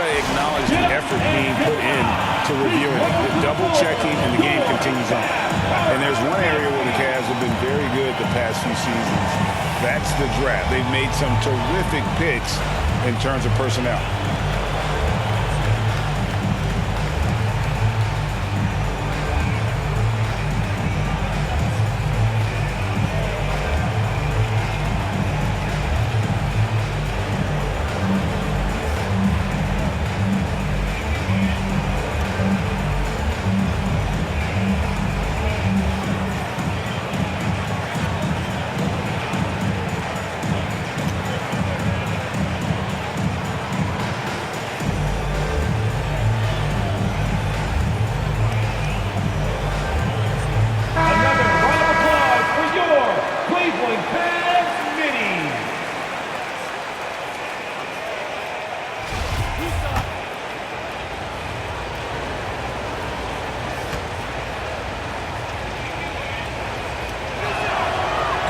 got to acknowledge the effort being put in to reviewing it. The double checking and the game continues on. And there's one area where the Cavs have been very good the past few seasons. That's the draft. They've made some terrific picks in terms of personnel.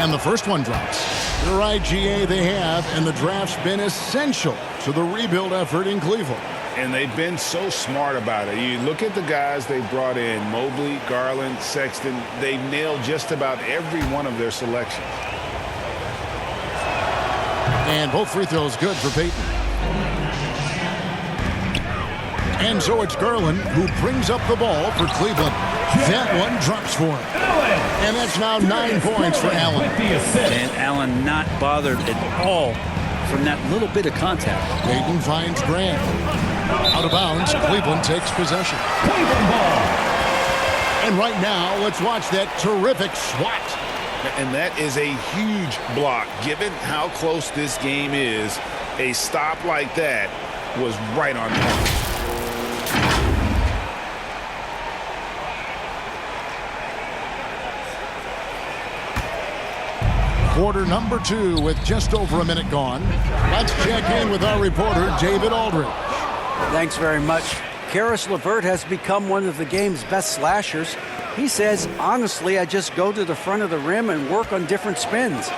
And the first one drops. The right GA they have, and the draft's been essential to the rebuild effort in Cleveland. And they've been so smart about it. You look at the guys they brought in, Mobley, Garland, Sexton. They've nailed just about every one of their selections. And both free throws good for Payton. And so it's Garland who brings up the ball for Cleveland. That one drops for him. And that's now 9 points for Allen. And Allen not bothered at all from that little bit of contact. Payton finds Grant. Out of bounds, Cleveland takes possession. Cleveland ball. And right now, let's watch that terrific swat. And that is a huge block. Given how close this game is, a stop like that was right on point. Quarter number 2 with just over a minute gone. Let's check in with our reporter, David Aldridge. Thanks very much. Karis LeVert has become one of the game's best slashers. He says, honestly, I just go to the front of the rim and work on different spins.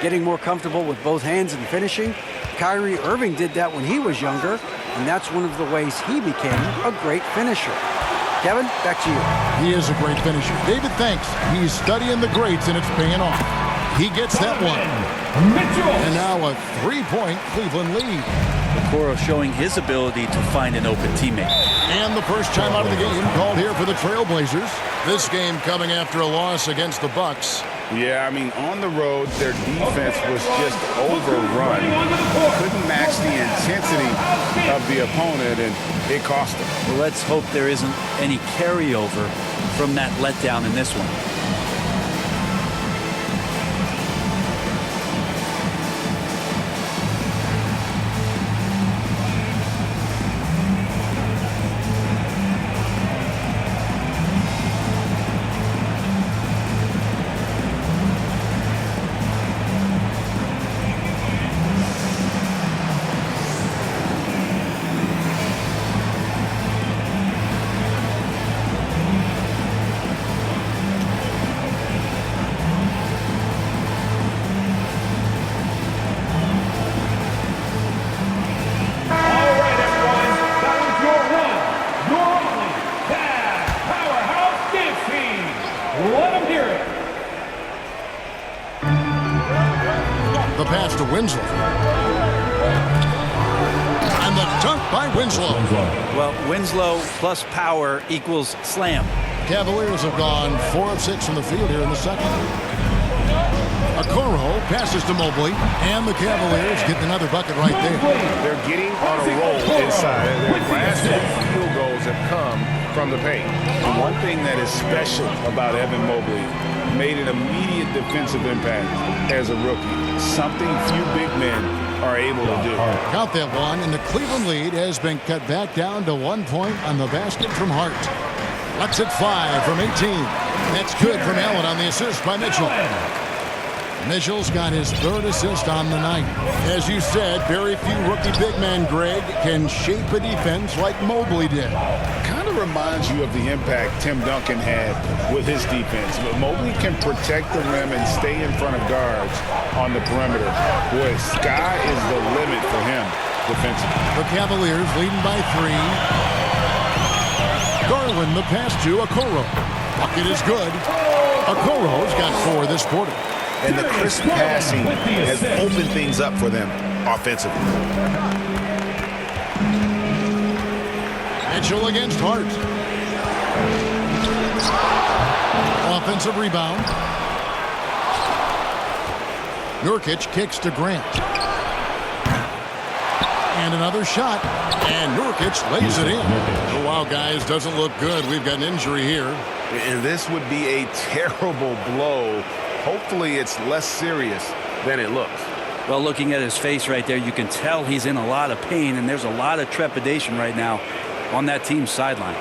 Getting more comfortable with both hands and finishing. Kyrie Irving did that when he was younger, and that's one of the ways he became a great finisher. Kevin, back to you. He is a great finisher. David, thanks. He's studying the greats, and it's paying off. He gets that one. And now a 3-point Cleveland lead. Okoro showing his ability to find an open teammate. And the first time out of the game called here for the Trailblazers. This game coming after a loss against the Bucks. Yeah, I mean, on the road, their defense was just overrun. Couldn't match the intensity of the opponent, and it cost them. Well, let's hope there isn't any carryover from that letdown in this one. The pass to Winslow. And the dunk by Winslow. Well, Winslow plus power equals slam. Cavaliers have gone 4 of 6 from the field here in the second. Okoro passes to Mobley, and the Cavaliers get another bucket right there. They're getting on a roll inside. Their last 2 field goals have come from the paint. And one thing that is special about Evan Mobley, made an immediate defensive impact as a rookie. Something few big men are able to do. Count that one, and the Cleveland lead has been cut back down to 1 point on the basket from Hart. Let's at 5 from 18. That's good from Allen on the assist by Mitchell. Mitchell's got his 3rd assist on the night. As you said, very few rookie big men, Greg, can shape a defense like Mobley did. Kind of reminds you of the impact Tim Duncan had with his defense. But Mobley can protect the rim and stay in front of guards on the perimeter. Boy, sky is the limit for him defensively. The Cavaliers leading by 3. Garland the pass to Okoro. Bucket is good. Okoro's got 4 this quarter. And the crisp passing has opened things up for them offensively. Mitchell against Hart. Offensive rebound. Nurkic kicks to Grant. And another shot. And Nurkic lays it in. Oh, wow, guys, doesn't look good. We've got an injury here. And this would be a terrible blow. Hopefully it's less serious than it looks. Well, looking at his face right there, you can tell he's in a lot of pain, and there's a lot of trepidation right now on that team's sideline.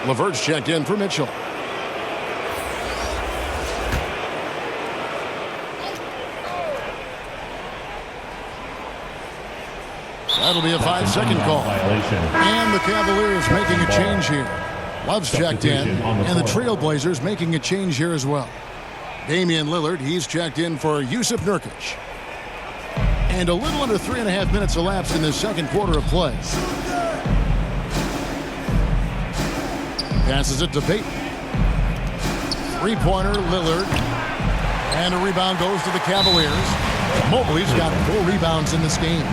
LeVert's checked in for Mitchell. That'll be a 5-second call. And the Cavaliers making a change here. Love's checked in, and the Trailblazers making a change here as well. Damian Lillard, he's checked in for Yusuf Nurkic. And a little under 3.5 minutes elapsed in the second quarter of play. Passes it to Payton. Three-pointer, Lillard. And a rebound goes to the Cavaliers. Mobley's got 4 rebounds in this game.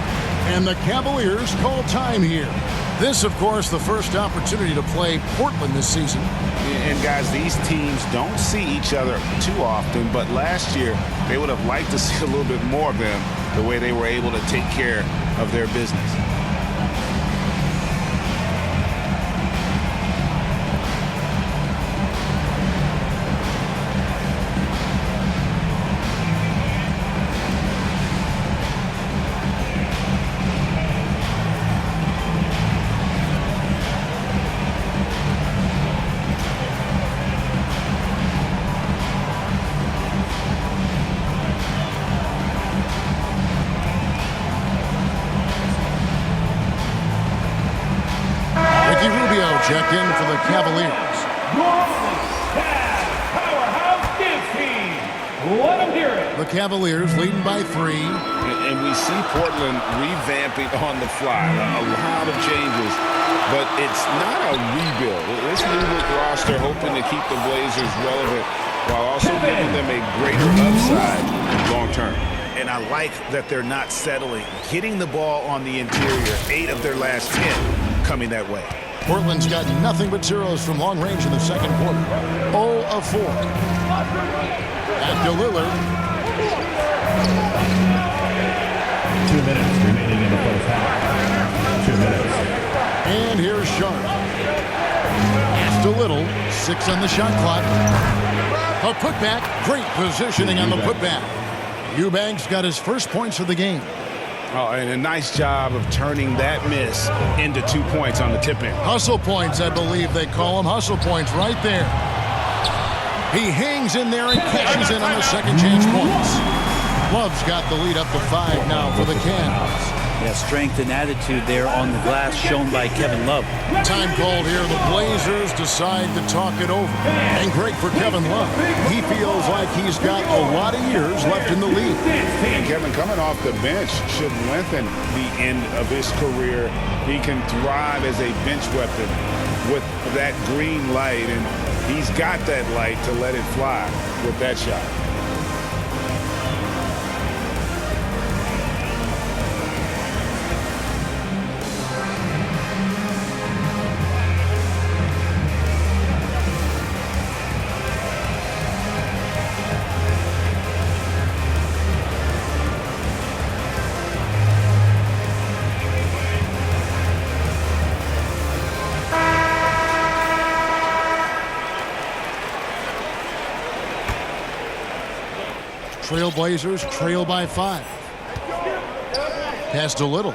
And the Cavaliers call time here. This, of course, the first opportunity to play Portland this season. And, guys, these teams don't see each other too often, but last year they would have liked to see a little bit more of them, the way they were able to take care of their business. Checked in for the Cavaliers. The Cavaliers leading by 3. And we see Portland revamping on the fly. A lot of changes, but it's not a rebuild. This new look roster hoping to keep the Blazers relevant while also giving them a greater upside long term. And I like that they're not settling. Getting the ball on the interior, 8 of their last 10 coming that way. Portland's got nothing but zeros from long range in the second quarter. 0 of 4. Back to Lillard. 2 minutes remaining in the first half. 2 minutes. And here's Sharp. Pass to Little. 6 on the shot clock. A putback. Great positioning on the putback. Eubanks got his first points of the game. Oh, and a nice job of turning that miss into 2 points on the tip-in. Hustle points, I believe they call them. Hustle points right there. He hangs in there and cashes in on the second chance points. Love's got the lead up to 5 now for the Cavs. Yeah, strength and attitude there on the glass shown by Kevin Love. Time called here. The Blazers decide to talk it over. And great for Kevin Love. He feels like he's got a lot of years left in the league. And Kevin, coming off the bench, should lengthen the end of his career. He can thrive as a bench weapon with that green light, and he's got that light to let it fly with that shot. Trailblazers trail by 5. Pass to Little.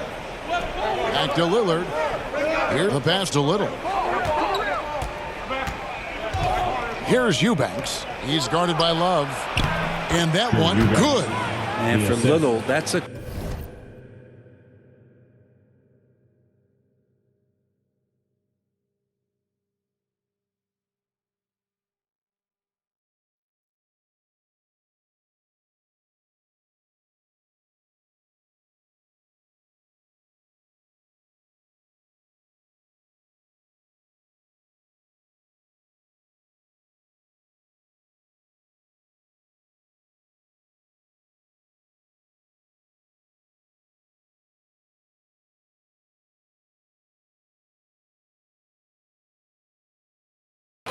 Back to Lillard. Here the pass to Little. Here's Eubanks. He's guarded by Love. And that one, good. And for Little, that's a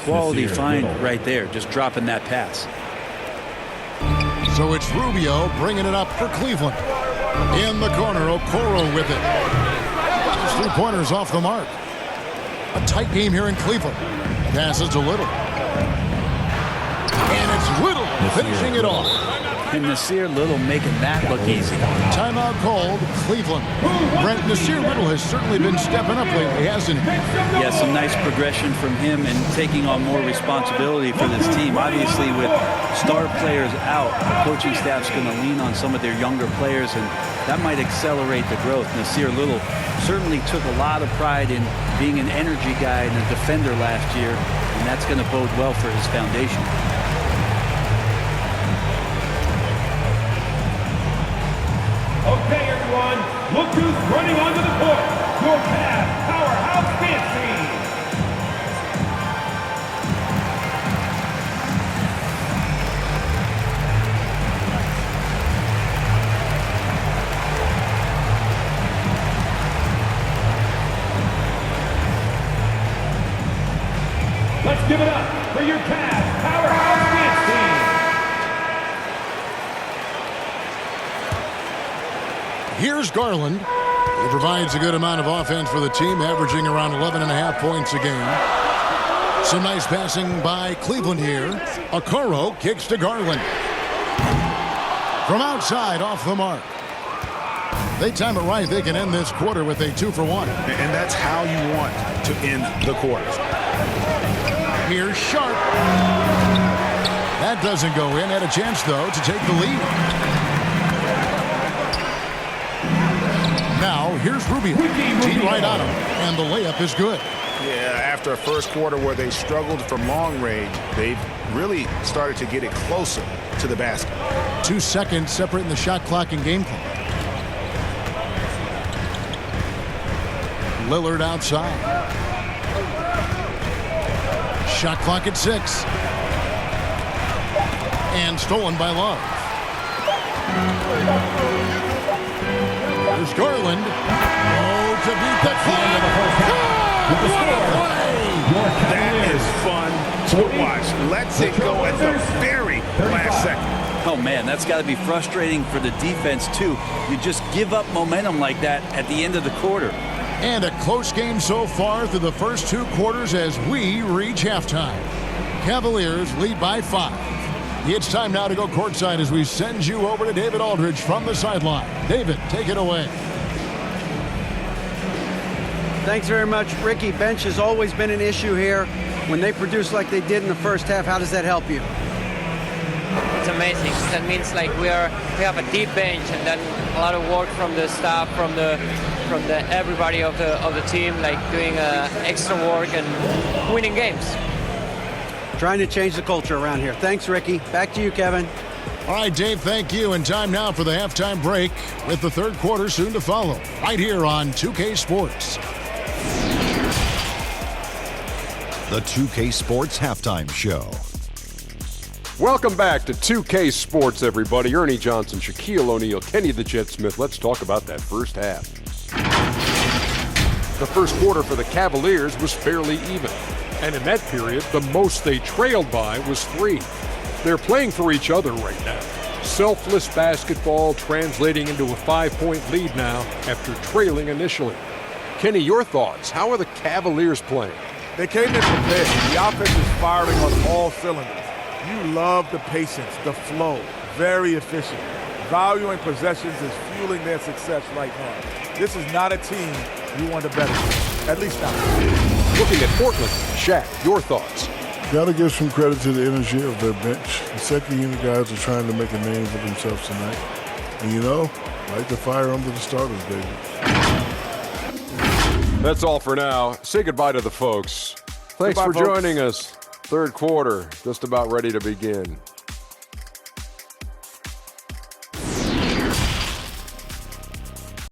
quality Nasir find Little. right there, just dropping that pass. So it's Rubio bringing it up for Cleveland. In the corner, Okoro with it. His three-pointers off the mark. A tight game here in Cleveland. Passes to Little. And it's Little finishing it off. And Nasir Little making that look easy. Timeout called, Cleveland. Brent, Nasir Little has certainly been stepping up lately, hasn't he? Yeah, some nice progression from him and taking on more responsibility for this team. Obviously, with star players out, the coaching staff's going to lean on some of their younger players, and that might accelerate the growth. Nasir Little certainly took a lot of pride in being an energy guy and a defender last year, and that's going to bode well for his foundation. Okay, everyone, look who's running onto the court. Your Cavs powerhouse dance team. Let's give it up for your Cavs powerhouse dance team. Here's Garland. He provides a good amount of offense for the team, averaging around 11.5 points a game. Some nice passing by Cleveland here. Okoro kicks to Garland. From outside, off the mark. They time it right. They can end this quarter with a 2-for-1. And that's how you want to end the quarters. Here's Sharp. That doesn't go in. Had a chance, though, to take the lead. Now, here's Rubio. Tee right on him, and the layup is good. Yeah, after a first quarter where they struggled from long range, they've really started to get it closer to the basket. 2 seconds separating the shot clock and game clock. Lillard outside. Shot clock at 6. And stolen by Love. There's Garland. Oh, to beat the flag. What a play! That is fun to watch. Let's it go at the very last second. Oh, man, that's got to be frustrating for the defense, too. You just give up momentum like that at the end of the quarter. And a close game so far through the first 2 quarters as we reach halftime. Cavaliers lead by 5. It's time now to go courtside as we send you over to David Aldridge from the sideline. David, take it away. Thanks very much, Ricky. Bench has always been an issue here. When they produce like they did in the first half, how does that help you? It's amazing. That means like we have a deep bench, and then a lot of work from the staff, from the everybody of the team, like doing extra work and winning games. Trying to change the culture around here. Thanks, Ricky. Back to you, Kevin. All right, Dave, thank you. And time now for the halftime break with the third quarter soon to follow. Right here on 2K Sports. The 2K Sports Halftime Show. Welcome back to 2K Sports, everybody. Ernie Johnson, Shaquille O'Neal, Kenny the Jet Smith. Let's talk about that first half. The first quarter for the Cavaliers was fairly even. And in that period, the most they trailed by was 3. They're playing for each other right now. Selfless basketball translating into a 5-point lead now after trailing initially. Kenny, your thoughts. How are the Cavaliers playing? They came in prepared. The offense is firing on all cylinders. You love the patience, the flow. Very efficient. Valuing possessions is fueling their success right now. This is not a team you want to bet against, at least not. Looking at Portland, Shaq, your thoughts. Got to give some credit to the energy of their bench. The second unit guys are trying to make a name for themselves tonight. And you know, light the fire under the starters, baby. That's all for now. Say goodbye to the folks. Thanks Goodbye, for folks. joining us. Third quarter, just about ready to begin.